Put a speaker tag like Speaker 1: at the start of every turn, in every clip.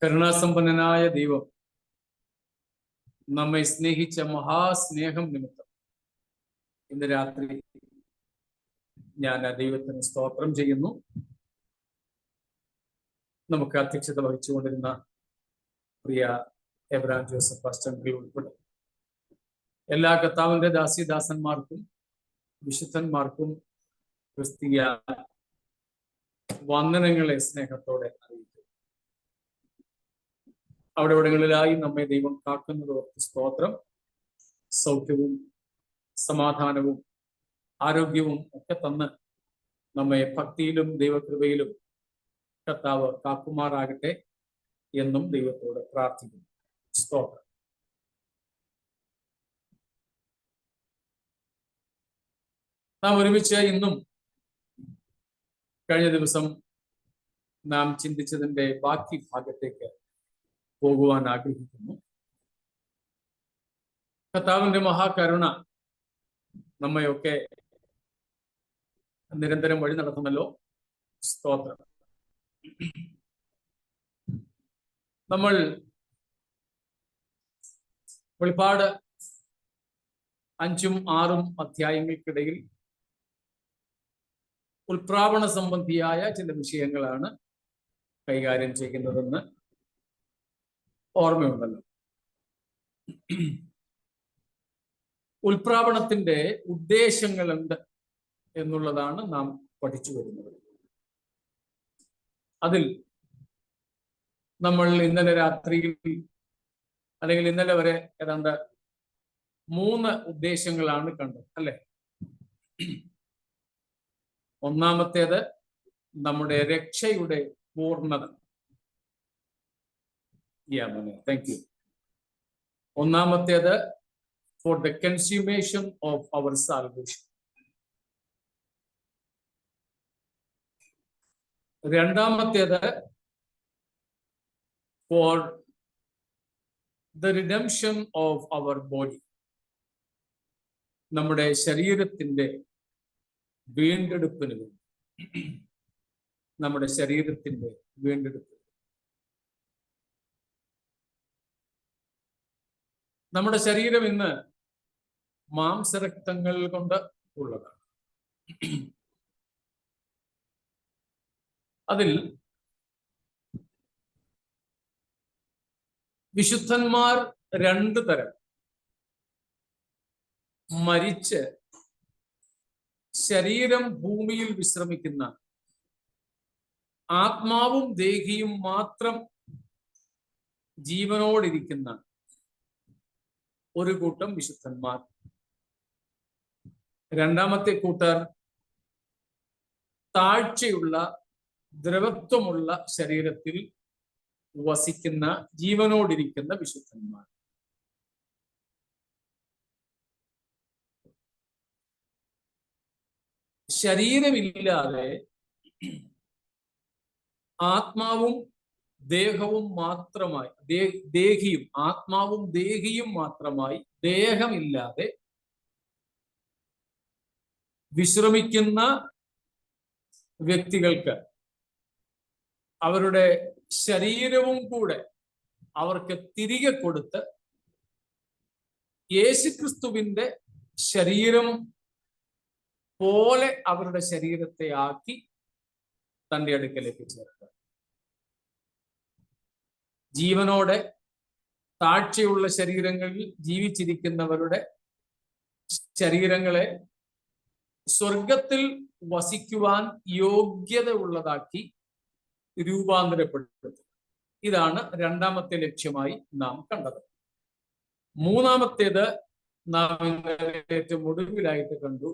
Speaker 1: കരുണാസമ്പന്നനായ ദൈവം നമ്മെ സ്നേഹിച്ച മഹാസ്നേഹം നിമിത്തം ഇന്ന് രാത്രി ഞാൻ ദൈവത്തിന് സ്തോത്രം ചെയ്യുന്നു. നമുക്ക് അധ്യക്ഷത വഹിച്ചുകൊണ്ടിരുന്ന പ്രിയ എബ്രഹാം ജോസഫ് പാസ്റ്റർ ഉൾപ്പെടെ എല്ലാ കർത്താവിന്റെ ദാസിദാസന്മാർക്കും വിശുദ്ധന്മാർക്കും ക്രിസ്തീയ വന്ദനങ്ങളെ സ്നേഹത്തോടെ അറിയിക്കുന്നു. അവിടെ ഇവിടങ്ങളിലായി നമ്മെ ദൈവം കാക്കുന്നതോർത്ത് സ്തോത്രം. സൗഖ്യവും സമാധാനവും ആരോഗ്യവും ഒക്കെ തന്ന് നമ്മെ ഭക്തിയിലും ദൈവകൃപയിലും കർത്താവ് കാക്കുമാറാകട്ടെ എന്നും ദൈവത്തോട് പ്രാർത്ഥിക്കുന്നു. സ്തോത്രം. നാം ഒരുമിച്ച് ഇന്നും കഴിഞ്ഞ ദിവസം നാം ചിന്തിച്ചതിന്റെ ബാക്കി ഭാഗത്തേക്ക് പോകുവാൻ ആഗ്രഹിക്കുന്നു. കർത്താവിന്റെ മഹാകരുണ നമ്മയൊക്കെ നിരന്തരം വഴി നടത്തുമല്ലോ. സ്തോത്രം. നമ്മൾ വെളിപ്പാട് 5ഉം 6ഉം അധ്യായങ്ങൾക്കിടയിൽ ഉൽപ്രാവണ സംബന്ധിയായ ചില വിഷയങ്ങളാണ് കൈകാര്യം ചെയ്യുന്നതെന്ന് ഓർമ്മയുണ്ടല്ലോ. ഉൽപ്രാവണത്തിന്റെ ഉദ്ദേശങ്ങൾ എന്ത് എന്നുള്ളതാണ് നാം പഠിച്ചു വരുന്നത്. അതിൽ നമ്മൾ ഇന്നലെ രാത്രിയിൽ അല്ലെങ്കിൽ ഇന്നലെ വരെ ഏതാണ്ട് 3 ഉദ്ദേശങ്ങളാണ് കണ്ടത്, അല്ലെ? ഒന്നാമത്തേത് നമ്മുടെ രക്ഷയുടെ പൂർണ്ണത. Thank you. ഒന്നാമത്തേത് for the consummation of our salvation. രണ്ടാമത്തേത് for the redemption of our body. നമ്മുടെ ശരീരത്തിന്റെ വീണ്ടെടുപ്പിന് വേണ്ടി, നമ്മുടെ ശരീരത്തിന്റെ വീണ്ടെടുപ്പ്. നമ്മുടെ ശരീരം ഇന്ന് മാംസരക്തങ്ങൾ കൊണ്ട് ഉള്ളതാണ്. അതിൽ വിശുദ്ധന്മാർ 2 തരം. മരിച്ച് ശരീരം ഭൂമിയിൽ വിശ്രമിക്കുന്ന, ആത്മാവും ദേഹിയും മാത്രം ജീവനോടിരിക്കുന്ന ഒരു കൂട്ടം വിശുദ്ധന്മാർ. രണ്ടാമത്തെ കൂട്ടർ താഴ്ചയുള്ള ദ്രവത്വമുള്ള ശരീരത്തിൽ വസിക്കുന്ന, ജീവനോടിരിക്കുന്ന വിശുദ്ധന്മാർ. ശരീരമില്ലാതെ ആത്മാവും ദേഹവും മാത്രമായി, ദേഹിയും ആത്മാവും ദേഹിയും മാത്രമായി, ദേഹമില്ലാതെ വിശ്രമിക്കുന്ന വ്യക്തികൾക്ക് അവരുടെ ശരീരവും കൂടെ അവർക്ക് തിരികെ കൊടുത്ത് യേശുക്രിസ്തുവിന്റെ ശരീരം പോലെ അവരുടെ ശരീരത്തെ ആക്കി തന്റെ അടുക്കലേക്ക് ചേർക്കുക. ജീവനോടെ താഴ്ചയുള്ള ശരീരങ്ങളിൽ ജീവിച്ചിരിക്കുന്നവരുടെ ശരീരങ്ങളെ സ്വർഗത്തിൽ വസിക്കുവാൻ യോഗ്യത ഉള്ളതാക്കി രൂപാന്തരപ്പെടുത്തുക. ഇതാണ് രണ്ടാമത്തെ ലക്ഷ്യമായി നാം കണ്ടത്. മൂന്നാമത്തേത് നാം ഏറ്റവും ഒടുവിലായിട്ട് കണ്ടു.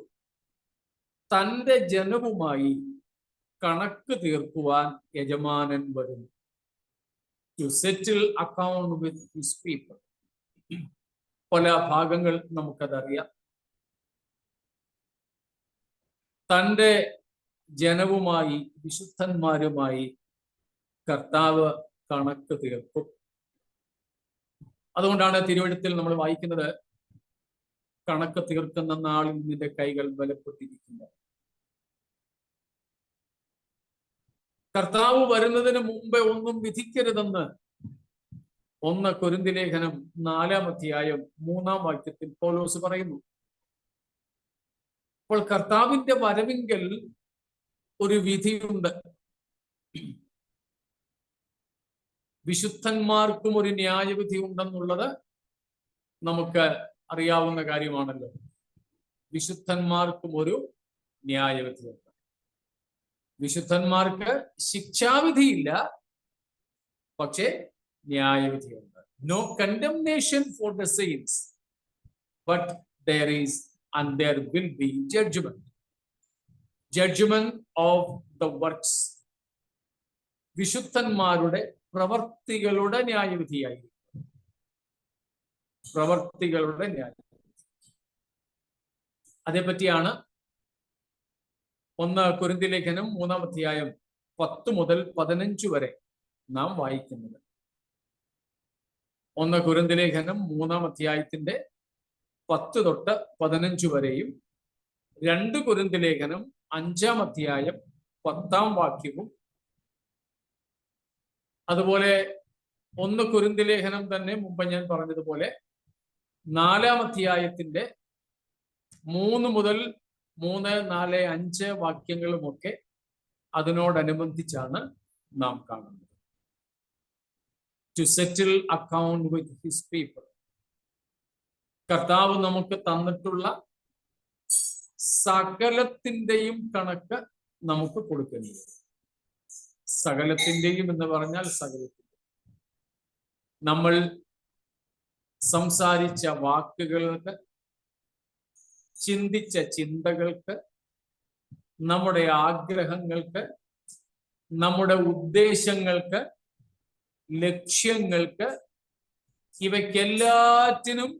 Speaker 1: തന്റെ ജനവുമായി കണക്ക് തീർക്കുവാൻ യജമാനൻ വരുന്നു. To settle account with his people. പല ഭാഗങ്ങൾ നമുക്കതറിയാം. തന്റെ ജനവുമായി, വിശുദ്ധന്മാരുമായി കർത്താവ് കണക്ക് തീർക്കും. അതുകൊണ്ടാണ് തിരുവെഴുത്തിൽ നമ്മൾ വായിക്കുന്നത്, കണക്ക് തീർക്കുന്ന നാളിൽ നിന്റെ കൈകൾ ബലപ്പെട്ടിരിക്കുന്നത്. കർത്താവ് വരുന്നതിന് മുമ്പേ ഒന്നും വിധിക്കരുതെന്ന് 1 കൊരിന്ത്യർ ലേഖനം 4-ാം അധ്യായം 3-ാം വാക്യത്തിൽ പൗലോസ് പറയുന്നു, അപ്പോൾ കർത്താവിന്റെ വരവിങ്കൽ ഒരു വിധിയുണ്ട്, വിശുദ്ധന്മാർക്കും ഒരു ന്യായവിധി ഉണ്ടെന്നുള്ളത് നമുക്ക് അറിയാവുന്ന കാര്യമാണല്ലോ. വിശുദ്ധന്മാർക്കും ഒരു ന്യായവിധിയുണ്ട്. വിശുദ്ധന്മാർക്ക് ശിക്ഷാവിധിയില്ല, പക്ഷേ ന്യായവിധിയുണ്ട്. No condemnation for the saints, but there is and there will be judgment of the works. വിശുദ്ധന്മാരുടെ പ്രവർത്തികളുടെ ന്യായവിധിയായി, പ്രവർത്തികളുടെ ന്യായവിധി. അതേപറ്റിയാണ് 1 കൊരിന്ത്യർ ലേഖനം 3-ാം അധ്യായം 10 മുതൽ 15 വരെ നാം വായിക്കുന്നത്. 1 കൊരിന്ത്യർ ലേഖനം 3-ാം അധ്യായത്തിന്റെ 10 തൊട്ട് 15 വരെയും 2 കൊരിന്ത്യർ ലേഖനം 5-ാം അധ്യായം 10-ാം വാക്യവും, അതുപോലെ 1 കൊരിന്ത്യർ ലേഖനം തന്നെ മുമ്പ് ഞാൻ പറഞ്ഞതുപോലെ 4-ാം അധ്യായത്തിന്റെ 3 മുതൽ 3, 4, 5 വാക്യങ്ങളുമൊക്കെ അതിനോടനുബന്ധിച്ചാണ് നാം കാണുന്നത്. To settle account with his people. കർത്താവ് നമുക്ക് തന്നിട്ടുള്ള സകലത്തിന്റെയും കണക്ക് നമുക്ക് കൊടുക്കേണ്ടത്. സകലത്തിന്റെയും എന്ന് പറഞ്ഞാൽ സകലത്തിന്റെ, നമ്മൾ സംസാരിച്ച വാക്കുകൾക്ക്, ചിന്തിച്ച ചിന്തകൾക്ക്, നമ്മുടെ ആഗ്രഹങ്ങൾക്ക്, നമ്മുടെ ഉദ്ദേശങ്ങൾക്ക്, ലക്ഷ്യങ്ങൾക്ക്, ഇവയ്ക്കെല്ലാറ്റിനും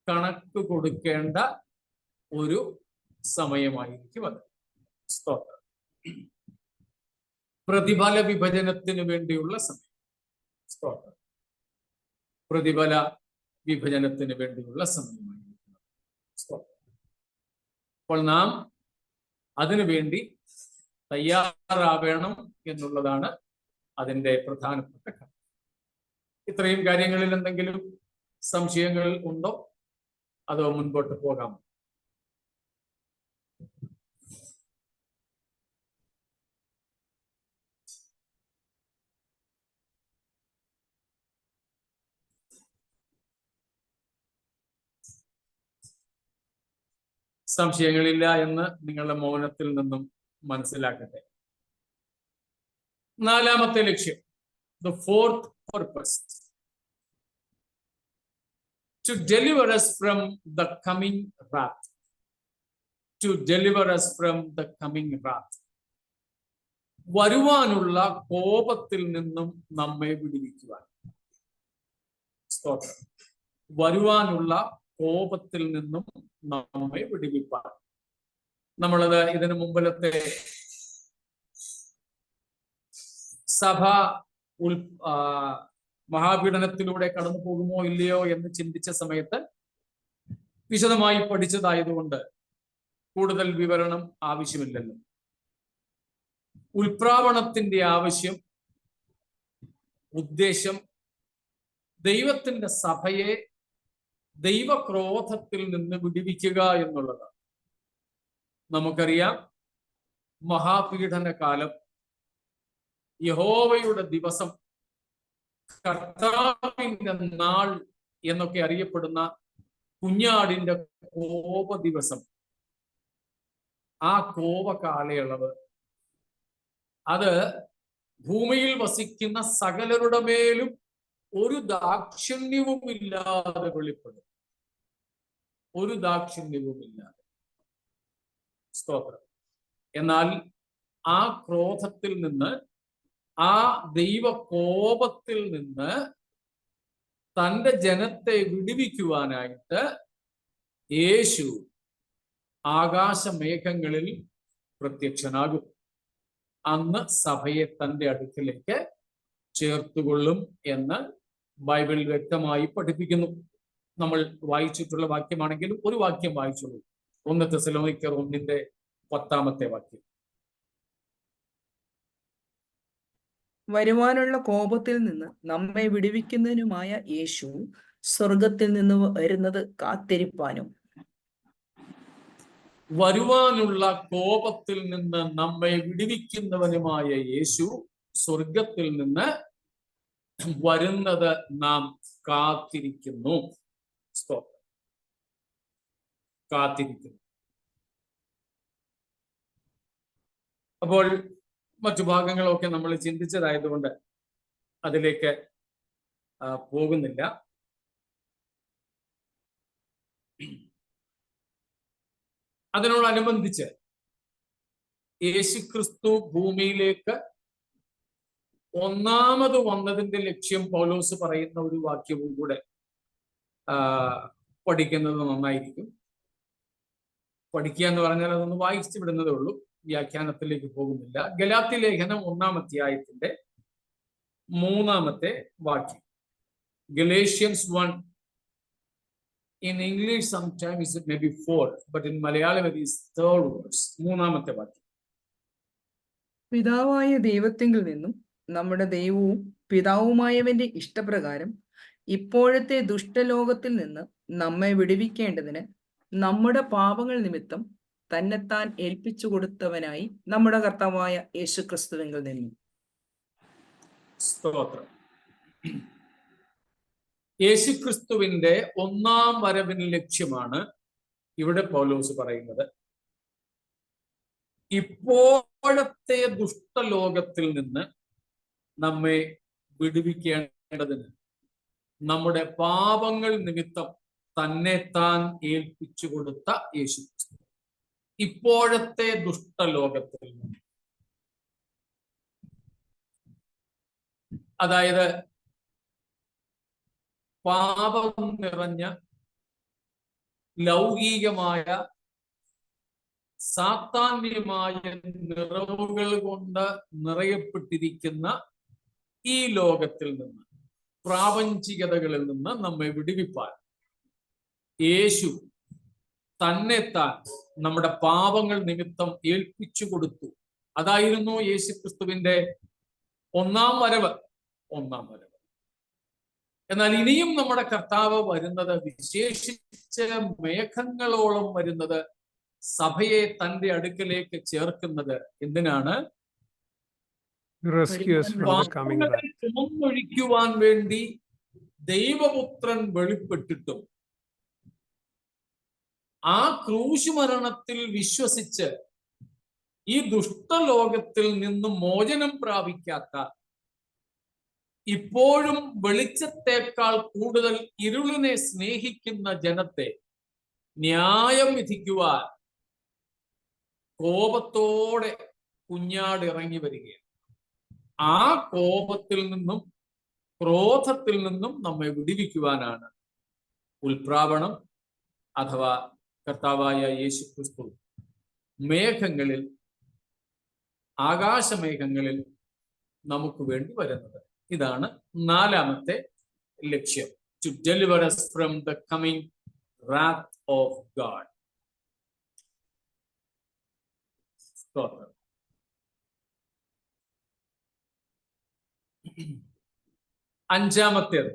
Speaker 1: കണക്ക് കൊടുക്കേണ്ട ഒരു സമയമായിരിക്കും അത്. സ്തോത്രം. പ്രതിഫല വിഭജനത്തിന് വേണ്ടിയുള്ള സമയം. സ്തോത്രം. പ്രതിഫല വിഭജനത്തിന് വേണ്ടിയുള്ള സമയമായിരിക്കും. സ്തോത്രം. അപ്പോൾ നാം അതിനുവേണ്ടി തയ്യാറാവേണം എന്നുള്ളതാണ് അതിൻ്റെ പ്രധാനപ്പെട്ട കാര്യം. ഇത്രയും കാര്യങ്ങളിൽ എന്തെങ്കിലും സംശയങ്ങൾ ഉണ്ടോ, അതോ മുൻപോട്ട് പോകാം? സംശയങ്ങളില്ല എന്ന് നിങ്ങളുടെ മൗനത്തിൽ നിന്നും മനസ്സിലാക്കട്ടെ. 4-ാമത്തെ ലക്ഷ്യം, the fourth purpose, to deliver us from the coming wrath. To deliver us from the coming wrath. വരുവാനുള്ള കോപത്തിൽ നിന്നും നമ്മെ വിടുവിക്കുവാൻ. സ്തോത്രം. വരുവാനുള്ള കോപത്തിൽ നിന്നും നമ്മെ വിടുവിപ്പാൻ. നമ്മളത് ഇതിനു മുമ്പിലത്തെ സഭ മഹാപീഡനത്തിലൂടെ കടന്നു പോകുമോ ഇല്ലയോ എന്ന് ചിന്തിച്ച സമയത്ത് വിശദമായി പഠിച്ചതായതുകൊണ്ട് കൂടുതൽ വിവരണം ആവശ്യമില്ലല്ലോ. ഉൽപ്രാവണത്തിന്റെ ആവശ്യം, ഉദ്ദേശം ദൈവത്തിന്റെ സഭയെ ദൈവക്രോധത്തിൽ നിന്ന് വിടുവിക്കുക എന്നുള്ളതാണ്. നമുക്കറിയാം, മഹാപീഡന കാലം, യഹോവയുടെ ദിവസം, കർത്താവിന്റെ നാൾ എന്നൊക്കെ അറിയപ്പെടുന്ന കുഞ്ഞാടിന്റെ കോപ ദിവസം, ആ കോപ കാലയളവ് അത് ഭൂമിയിൽ വസിക്കുന്ന സകലരുടെ മേലും ഒരു ദാക്ഷിണ്യവും ഇല്ലാതെ വെളിപ്പെടും. ഒരു ദാക്ഷിണ്യവും ഇല്ലാതെ. സ്തോത്രം. എന്നാൽ ആ ക്രോധത്തിൽ നിന്ന്, ആ ദൈവ കോപത്തിൽ നിന്ന് തൻ്റെ ജനത്തെ വിടുവിക്കുവാനായിട്ട് യേശു ആകാശമേഘങ്ങളിൽ പ്രത്യക്ഷനാകും. അന്ന് സഭയെ തൻ്റെ അടുക്കിലേക്ക് ചേർത്തുകൊള്ളും എന്ന് ബൈബിൾ വ്യക്തമായി പഠിപ്പിക്കുന്നു. നമ്മൾ വായിച്ചിട്ടുള്ള വാക്യമാണെങ്കിലും ഒരു വാക്യം വായിച്ചുള്ളൂ. 1 തെസ്സലോനിക്കർ 1-ന്റെ 10-ാമത്തെ വാക്യം.
Speaker 2: വരുവാനുള്ള കോപത്തിൽ നിന്ന് നമ്മെ വിടുവിക്കുന്നതിനുമായ യേശു സ്വർഗത്തിൽ നിന്ന് വരുന്നത് കാത്തിരിപ്പാനും.
Speaker 1: വരുവാനുള്ള കോപത്തിൽ നിന്ന് നമ്മെ വിടുവിക്കുന്നവനുമായ യേശു സ്വർഗത്തിൽ നിന്ന് വരുന്നത് നാം കാത്തിരിക്കുന്നു. കാത്തിരിക്കുന്നു. അപ്പോൾ മറ്റു ഭാഗങ്ങളൊക്കെ നമ്മൾ ചിന്തിച്ചതായതുകൊണ്ട് അതിലേക്ക് പോകുന്നില്ല. അതിനോടനുബന്ധിച്ച് യേശുക്രിസ്തു ഭൂമിയിലേക്ക് ഒന്നാമത് വന്നതിന്റെ ലക്ഷ്യം പൗലോസ് പറയുന്ന ഒരു വാക്യവും കൂടെ പഠിക്കുന്നത് നന്നായിരിക്കും. പഠിക്കുക എന്ന് പറഞ്ഞാൽ അതൊന്ന് വായിച്ചു വിടുന്നതേ ഉള്ളൂ, വ്യാഖ്യാനത്തിലേക്ക് പോകുന്നില്ല. ഗലാത്യ ലേഖനം 1-ാം അധ്യായത്തിന്റെ 3-ാമത്തെ വാക്യം. Galatians 1. In English sometimes it may be 4, but in Malayalam it is 3rd verse. 3-ാമത്തെ വാക്യം.
Speaker 2: പിതാവായ ദൈവത്തിങ്കിൽ നിന്നും നമ്മുടെ ദൈവവും പിതാവുമായവന്റെ ഇഷ്ടപ്രകാരം ഇപ്പോഴത്തെ ദുഷ്ടലോകത്തിൽ നിന്ന് നമ്മെ വിടുവിക്കേണ്ടതിന് നമ്മുടെ പാപങ്ങൾ നിമിത്തം തന്നെത്താൻ ഏൽപ്പിച്ചു കൊടുത്തവനായി നമ്മുടെ കർത്താവായ യേശുക്രിസ്തുവിങ്കിൽ നിന്നും.
Speaker 1: സ്തോത്രം. യേശുക്രിസ്തുവിന്റെ ഒന്നാം വരവിന് ലക്ഷ്യമാണ് ഇവിടെ പൗലോസ് പറയുന്നത്. ഇപ്പോഴത്തെ ദുഷ്ടലോകത്തിൽ നിന്ന് നമ്മെ വിടുവിക്കേണ്ടതിന് നമ്മുടെ പാപങ്ങൾ നിമിത്തം തന്നെത്താൻ ഏൽപ്പിച്ചു കൊടുത്ത യേശുക്രിസ്തു. ഇപ്പോഴത്തെ ദുഷ്ടലോകത്തിൽ നിന്ന്, അതായത് പാപം നിറഞ്ഞ ലൗകികമായ സാത്താന്യമായ നിറവുകൾ കൊണ്ട് നിറയപ്പെട്ടിരിക്കുന്ന ഈ ലോകത്തിൽ നിന്ന്, പ്രാപഞ്ചികതകളിൽ നിന്ന് നമ്മെ വിടുവിപ്പാൻ യേശു തന്നെത്താൻ നമ്മുടെ പാപങ്ങൾ നിമിത്തം ഏൽപ്പിച്ചു കൊടുത്തു. അതായിരുന്നു യേശുക്രിസ്തുവിന്റെ ഒന്നാം വരവ്. എന്നാൽ ഇനിയും നമ്മുടെ കർത്താവ് വരുന്നത്, വിശേഷിച്ച് മേഘങ്ങളോളം വരുന്നത്, സഭയെ തന്റെ അടുക്കലേക്ക് ചേർക്കുന്നത് എന്തിനാണ്? ചുമന്നൊഴിക്കുവാൻ വേണ്ടി ദൈവപുത്രൻ വെളിപ്പെട്ടിട്ടും ആ ക്രൂശ് മരണത്തിൽ വിശ്വസിച്ച് ഈ ദുഷ്ടലോകത്തിൽ നിന്നും മോചനം പ്രാപിക്കാത്ത, ഇപ്പോഴും വെളിച്ചത്തേക്കാൾ കൂടുതൽ ഇരുളിനെ സ്നേഹിക്കുന്ന ജനത്തെ ന്യായം വിധിക്കുവാൻ കോപത്തോടെ കുഞ്ഞാട് ഇറങ്ങി വരികയാണ്. ആ കോപത്തിൽ നിന്നും ക്രോധത്തിൽ നിന്നും നമ്മെ വിടുവിക്കുവാനാണ് ഉൽപ്രാവണം അഥവാ കർത്താവായ യേശുക്രിസ്തു മേഘങ്ങളിൽ, ആകാശമേഘങ്ങളിൽ നമുക്ക് വേണ്ടി വരുന്നത്. ഇതാണ് 4-ാമത്തെ ലക്ഷ്യം. To deliver us from the coming wrath of God. അഞ്ചാമത്തേത്,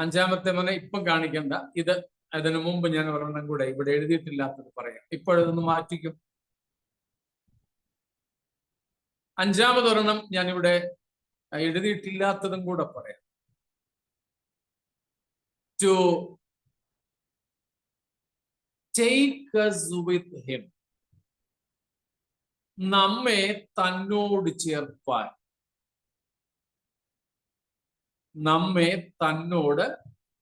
Speaker 1: അഞ്ചാമത്തെ മോനെ ഇപ്പം കാണിക്കണ്ട, ഇത് അതിനു മുമ്പ് ഞാൻ ഒരെണ്ണം കൂടെ ഇവിടെ എഴുതിയിട്ടില്ലാത്തത് പറയാം. ഇപ്പോഴതൊന്ന് മാറ്റിക്കും. അഞ്ചാമതൊരെണ്ണം ഞാനിവിടെ എഴുതിയിട്ടില്ലാത്തതും കൂടെ പറയാം. To take us with him. നമ്മെ തന്നോട് ചേർപ്പാൻ, നമ്മെ തന്നോട്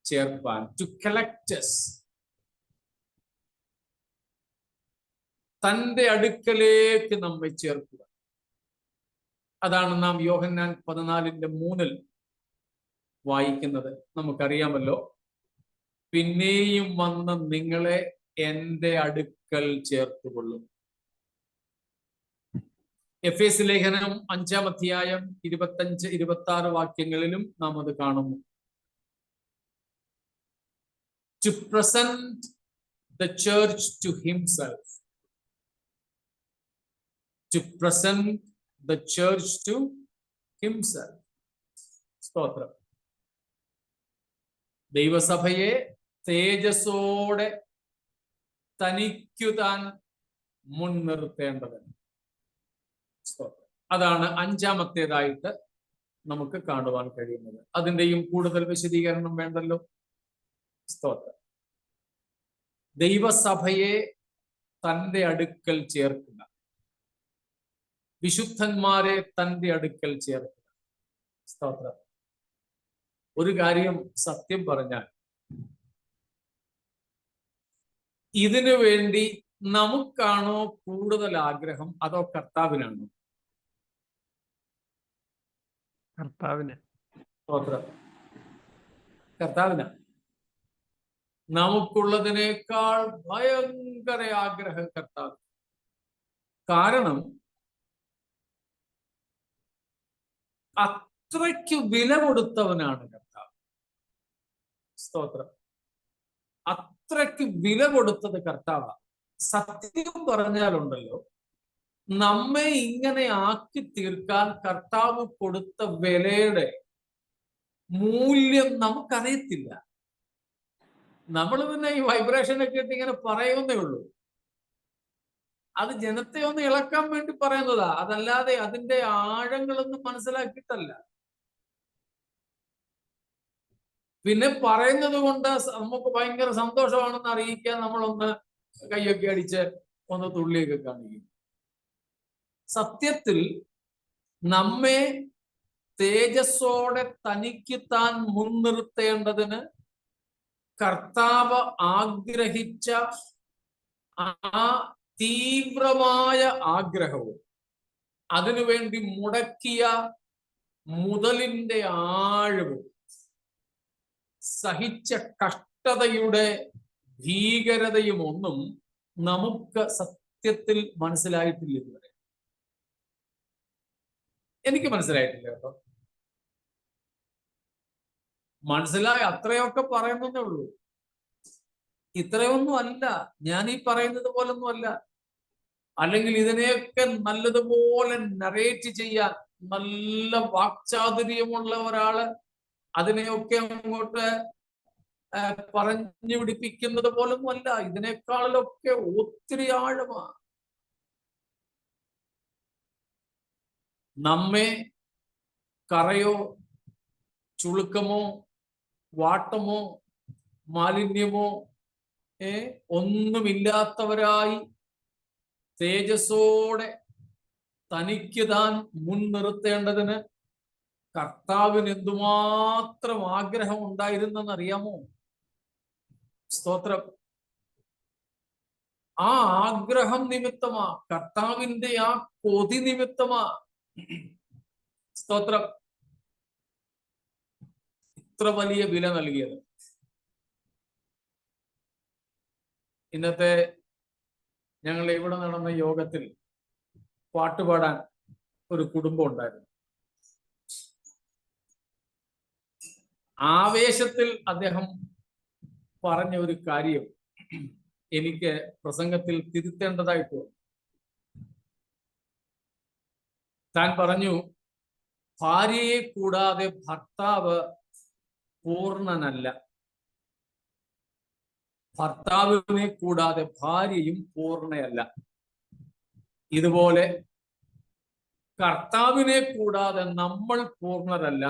Speaker 1: ചേർപ്പാൻ. ടു collect us, തന്റെ അടുക്കലേക്ക് നമ്മെ ചേർക്കുക. അതാണ് നാം യോഹന്നാൻ 14:3 വായിക്കുന്നത്. നമുക്കറിയാമല്ലോ, പിന്നെയും വന്ന് നിങ്ങളെ എന്റെ അടുക്കൽ ചേർത്തുകൊള്ളും. എഫേസ്യ ലേഖനം 5-ാം അധ്യായം 25-26 വാക്യങ്ങളിലും നാം അത് കാണുന്നു. To present the church to himself. To present the church to himself. സ്തോത്രം. ദൈവസഭയെ തേജസ്സോടെ തനിക്കു താൻ മുൻനിർത്തേണ്ടതിന്. സ്തോത്രം. അതാണ് അഞ്ചാമത്തേതായിട്ട് നമുക്ക് കാണുവാൻ കഴിയുന്നത്. അതിൻ്റെയും കൂടുതൽ വിശദീകരണം വേണ്ടല്ലോ. സ്തോത്രം. ദൈവസഭയെ തൻ്റെ അടുക്കൽ ചേർക്കുക, വിശുദ്ധന്മാരെ തൻ്റെ അടുക്കൽ ചേർക്കുക. സ്തോത്രം. ഒരു കാര്യം സത്യം പറഞ്ഞാൽ, ഇതിനു വേണ്ടി നമുക്കാണോ കൂടുതൽ ആഗ്രഹം അതോ കർത്താവിനാണോ?
Speaker 3: കർത്താവിന്.
Speaker 1: സ്തോത്രം. കർത്താവിനാണ്. നമുക്കുള്ളതിനേക്കാൾ ഭയങ്കര ആഗ്രഹം കർത്താവ്. കാരണം അത്രയ്ക്ക് വില കൊടുത്തവനാണ് കർത്താവ്. സ്തോത്രം. അത്രയ്ക്ക് വില കൊടുത്തത് കർത്താവാണ്. സത്യം പറഞ്ഞാലുണ്ടല്ലോ, നമ്മെ ഇങ്ങനെ ആക്കി തീർക്കാൻ കർത്താവ് കൊടുത്ത വിലയുടെ മൂല്യം നമുക്കറിയത്തില്ല. നമ്മൾ പിന്നെ ഈ വൈബ്രേഷനൊക്കെ ഇട്ട് ഇങ്ങനെ പറയുന്നേ ഉള്ളൂ. അത് ജനത്തെ ഒന്ന് ഇളക്കാൻ വേണ്ടി പറയുന്നതാ, അതല്ലാതെ അതിന്റെ ആഴങ്ങളൊന്നും മനസ്സിലാക്കിയിട്ടല്ല. പിന്നെ പറയുന്നത് കൊണ്ട് നമുക്ക് ഭയങ്കര സന്തോഷമാണെന്ന് അറിയിക്കാൻ നമ്മളൊന്ന് കൈയൊക്കെ അടിച്ച് ഒന്ന് തുള്ളിയൊക്കെ കാണിക്കും. സത്യത്തിൽ നമ്മെ തേജസ്സോടെ തനിക്ക് താൻ മുൻനിർത്തേണ്ടതിന് കർത്താവ് ആഗ്രഹിച്ച ആ തീവ്രമായ ആഗ്രഹവും അതിനുവേണ്ടി മുടക്കിയ മുതലിന്റെ ആഴവും സഹിച്ച കഷ്ടതയുടെ ഭീകരതയും ഒന്നും നമുക്ക് സത്യത്തിൽ മനസ്സിലായിട്ടില്ല ഇതുവരെ. എനിക്ക് മനസ്സിലായിട്ടില്ല കേട്ടോ. മനസ്സിലായി അത്രയൊക്കെ പറയുന്നതേ ഉള്ളൂ. ഇത്രയൊന്നും അല്ല, ഞാൻ ഈ പറയുന്നത് പോലൊന്നും അല്ല. അല്ലെങ്കിൽ ഇതിനെയൊക്കെ നല്ലതുപോലെ നറേറ്റ് ചെയ്യാൻ നല്ല വാക്ചാതുര്യമുള്ള ഒരാള് അതിനെയൊക്കെ അങ്ങോട്ട് പറഞ്ഞു പിടിപ്പിക്കുന്നത് പോലൊന്നും അല്ല. ഇതിനേക്കാളിലൊക്കെ ഒത്തിരി ആഴമാണ്. നമ്മെ കറയോ ചുളുക്കമോ വാട്ടമോ മാലിന്യമോ ഒന്നുമില്ലാത്തവരായി തേജസ്സോടെ തനിക്ക് താൻ മുൻനിർത്തേണ്ടതിന് കർത്താവിന് എന്തുമാത്രം ആഗ്രഹം ഉണ്ടായിരുന്നെന്ന് അറിയാമോ? സ്തോത്രം. ആ ആഗ്രഹം നിമിത്തമാ, കർത്താവിന്റെ ആ കൊതി നിമിത്തമാ, സ്തോത്രം, ഇത്ര വലിയ വില നൽകിയത്. ഇന്നത്തെ ഞങ്ങൾ ഇവിടെ നടന്ന യോഗത്തിൽ പാട്ടുപാടാൻ ഒരു കുടുംബം ഉണ്ടായിരുന്നു. ആവേശത്തിൽ അദ്ദേഹം പറഞ്ഞ ഒരു കാര്യം എനിക്ക് പ്രസംഗത്തിൽ തിരുത്തേണ്ടതായിട്ട് വന്നു. താൻ പറഞ്ഞു, ഭാര്യയെ കൂടാതെ ഭർത്താവ് പൂർണ്ണനല്ല, ഭർത്താവിനെ കൂടാതെ ഭാര്യയും പൂർണ്ണയല്ല. ഇതുപോലെ കർത്താവിനെ കൂടാതെ നമ്മൾ പൂർണ്ണരല്ല,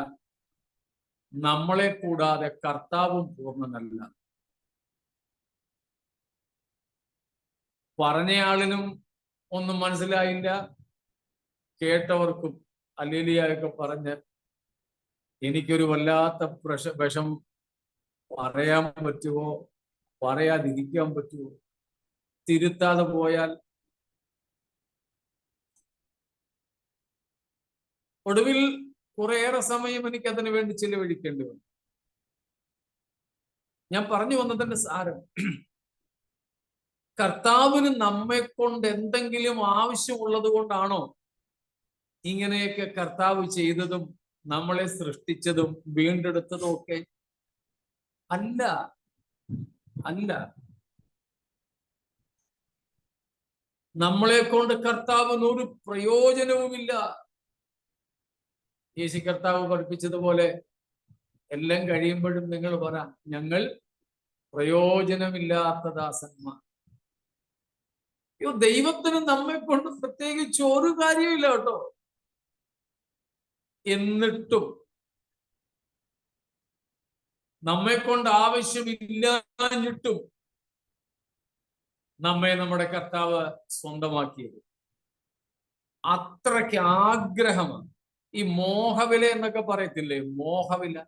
Speaker 1: നമ്മളെ കൂടാതെ കർത്താവും പൂർണ്ണനല്ല. പറഞ്ഞയാളിനും ഒന്നും മനസ്സിലായില്ല, കേട്ടവർക്കും അല്ലേലിയൊക്കെ പറഞ്ഞ് എനിക്കൊരു വല്ലാത്ത വിഷം പറയാൻ പറ്റുമോ, പറയാതിരിക്കാൻ പറ്റുമോ, തിരുത്താതെ പോയാൽ. ഒടുവിൽ കുറേയേറെ സമയം എനിക്ക് അതിനു വേണ്ടി ചിലവഴിക്കേണ്ടി വന്നു. ഞാൻ പറഞ്ഞു വന്നതിന്റെ സാരം, കർത്താവിന് നമ്മെ കൊണ്ട് എന്തെങ്കിലും ആവശ്യമുള്ളത് കൊണ്ടാണോ ഇങ്ങനെയൊക്കെ കർത്താവ് ചെയ്തതും നമ്മളെ സൃഷ്ടിച്ചതും വീണ്ടെടുത്തതും ഒക്കെ? അല്ല, അല്ല. നമ്മളെ കൊണ്ട് കർത്താവിന് ഒരു പ്രയോജനവുമില്ല. യേശു കർത്താവ് പഠിപ്പിച്ചതുപോലെ എല്ലാം കഴിയുമ്പോഴും നിങ്ങൾ പറ, ഞങ്ങൾ പ്രയോജനമില്ലാത്ത ദാസന്മാർ. അയ്യോ, ദൈവത്തിന് നമ്മെ കൊണ്ട് പ്രത്യേകിച്ച് ഒരു കാര്യമില്ല കേട്ടോ. എന്നിട്ടും നമ്മെ കൊണ്ട് ആവശ്യമില്ലാഞ്ഞിട്ടും നമ്മെ നമ്മുടെ കർത്താവ് സ്വന്തമാക്കിയത്. അത്രയ്ക്ക് ആഗ്രഹമാണ്. ഈ മോഹവില എന്നൊക്കെ പറയത്തില്ലേ, മോഹവില.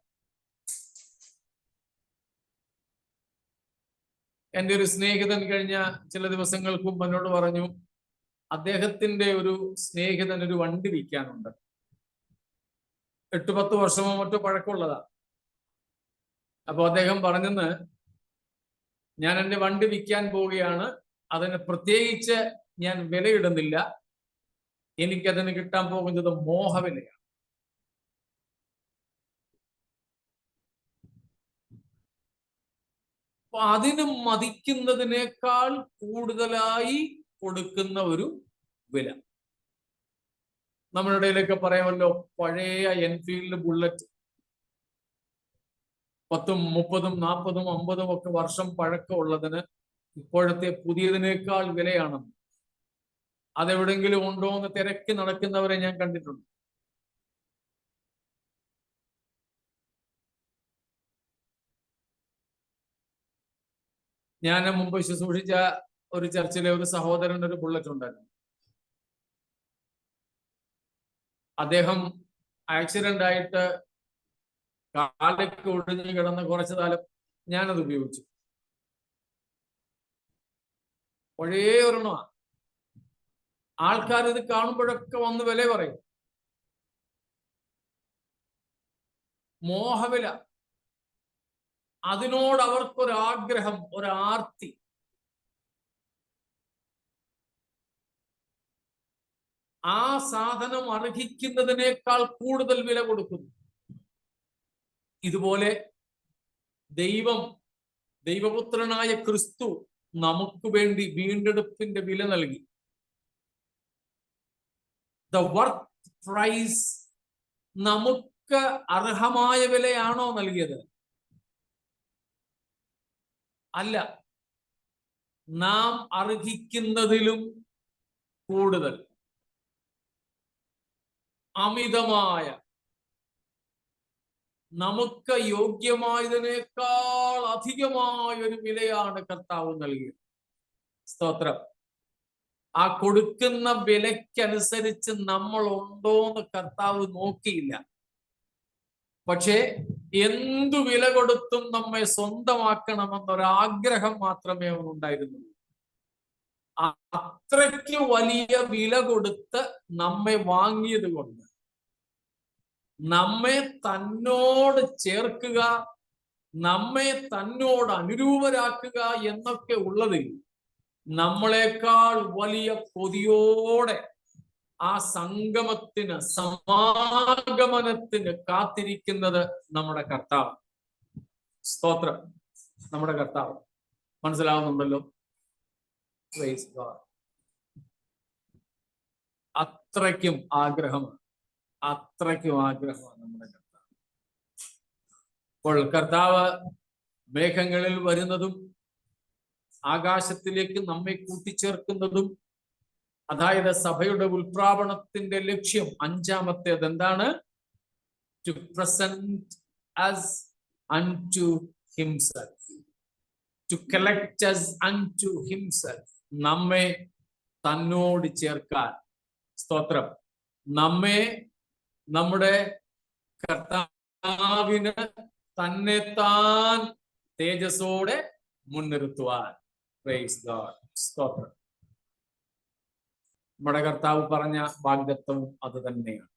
Speaker 1: എൻ്റെ ഒരു സ്നേഹിതൻ കഴിഞ്ഞ ചില ദിവസങ്ങൾക്ക് മുമ്പ് എന്നോട് പറഞ്ഞു, അദ്ദേഹത്തിന്റെ ഒരു സ്നേഹിതൻ ഒരു വണ്ടി വിൽക്കാനുണ്ട്. 8-10 വർഷമോ മറ്റോ പഴക്കമുള്ളതാ. അപ്പൊ അദ്ദേഹം പറഞ്ഞെന്ന്, ഞാൻ എൻ്റെ വണ്ടി വിൽക്കാൻ പോവുകയാണ്, അതിന് പ്രത്യേകിച്ച് ഞാൻ വിലയിടുന്നില്ല, എനിക്കതിന് കിട്ടാൻ പോകുന്നത് മോഹവിലയാണ്. അപ്പൊ അതിന് മതിക്കുന്നതിനേക്കാൾ കൂടുതലായി കൊടുക്കുന്ന ഒരു വില. നമ്മുടെ ഇടയിലൊക്കെ പറയാമല്ലോ, പഴയ എൻഫീൽഡ് ബുള്ളറ്റ് 10, 30, 40, 50 ഒക്കെ വർഷം പഴക്കമുള്ളതിന് ഇപ്പോഴത്തെ പുതിയതിനേക്കാൾ വിലയാണെന്ന്. അതെവിടെങ്കിലും ഉണ്ടോ എന്ന് തിരക്കി നടക്കുന്നവരെ ഞാൻ കണ്ടിട്ടുണ്ട്. ഞാൻ മുമ്പ് ശുശ്രൂഷിച്ച ഒരു ചർച്ചിലെ ഒരു സഹോദരൻ ഒരു ബുള്ളറ്റ് ഉണ്ടായിരുന്നു. അദ്ദേഹം ആക്സിഡന്റ് ആയിട്ട് കാലൊക്കെ ഒടിഞ്ഞു കിടന്ന് കുറച്ചു കാലം ഞാനത് ഉപയോഗിച്ചു. പഴയ ഒരെണ്ണമാണ്. ആൾക്കാർ ഇത് കാണുമ്പോഴൊക്കെ വന്ന് വില പറയും. മോഹവില. അതിനോട് അവർക്കൊരാഗ്രഹം, ഒരാർത്തി. ആ സാധനം അർഹിക്കുന്നതിനേക്കാൾ കൂടുതൽ വില കൊടുക്കുന്നു. ഇതുപോലെ ദൈവപുത്രനായ ക്രിസ്തു നമുക്ക് വേണ്ടി വീണ്ടെടുപ്പിന്റെ വില നൽകി. ദ വർത്ത് പ്രൈസ് നമുക്ക് അർഹമായ വിലയാണോ നൽകിയത്? അല്ല, നാം അർഹിക്കുന്നതിലും കൂടുതൽ അമിതമായ, നമുക്ക് യോഗ്യമായതിനേക്കാൾ അധികമായ ഒരു വിലയാണ് കർത്താവ് നൽകിയത്. സ്തോത്രം. ആ കൊടുക്കുന്ന വിലയ്ക്കനുസരിച്ച് നമ്മൾ ഉണ്ടോന്ന് കർത്താവ് നോക്കിയില്ല. പക്ഷേ എന്തു വില കൊടുത്തും നമ്മെ സ്വന്തമാക്കണമെന്നൊരാഗ്രഹം മാത്രമേ അവനുണ്ടായിരുന്നുള്ളൂ. അത്രയ്ക്ക് വലിയ വില കൊടുത്ത് നമ്മെ വാങ്ങിയത് കൊണ്ട് നമ്മെ തന്നോട് ചേർക്കുക, നമ്മെ തന്നോട് അനുരൂപരാക്കുക എന്നൊക്കെ ഉള്ളതിൽ നമ്മളെക്കാൾ വലിയ കൊതിയോടെ ആ സംഗമത്തിന്, സമാഗമനത്തിന് കാത്തിരിക്കുന്നത് നമ്മുടെ കർത്താവ്. സ്തോത്രം. നമ്മുടെ കർത്താവ്. മനസ്സിലാവുന്നുണ്ടല്ലോ? അത്രയ്ക്കും ആഗ്രഹമാണ്, അത്രയ്ക്കും ആഗ്രഹമാണ് നമ്മുടെ കർത്താവ്. അപ്പോൾ കർത്താവ് മേഘങ്ങളിൽ വരുന്നതും ആകാശത്തിലേക്ക് നമ്മെ കൂട്ടിച്ചേർക്കുന്നതും, അതായത് സഭയുടെ ഉൽപ്രാപണത്തിന്റെ ലക്ഷ്യം 5-ാമത്തേത് എന്താണ്? To present us unto himself, to collect us unto himself, നമ്മെ തന്നോട് ചേർക്കാൻ. സ്തോത്രം. നമ്മെ നമ്മുടെ കർത്താവിന് തന്നെ താൻ തേജസ്സോടെ മുൻനിർത്തുവാൻ. Praise God. സ്തോത്രം. നമ്മുടെ കർത്താവ് പറഞ്ഞ വാഗ്ദത്തവും അത് തന്നെയാണ്.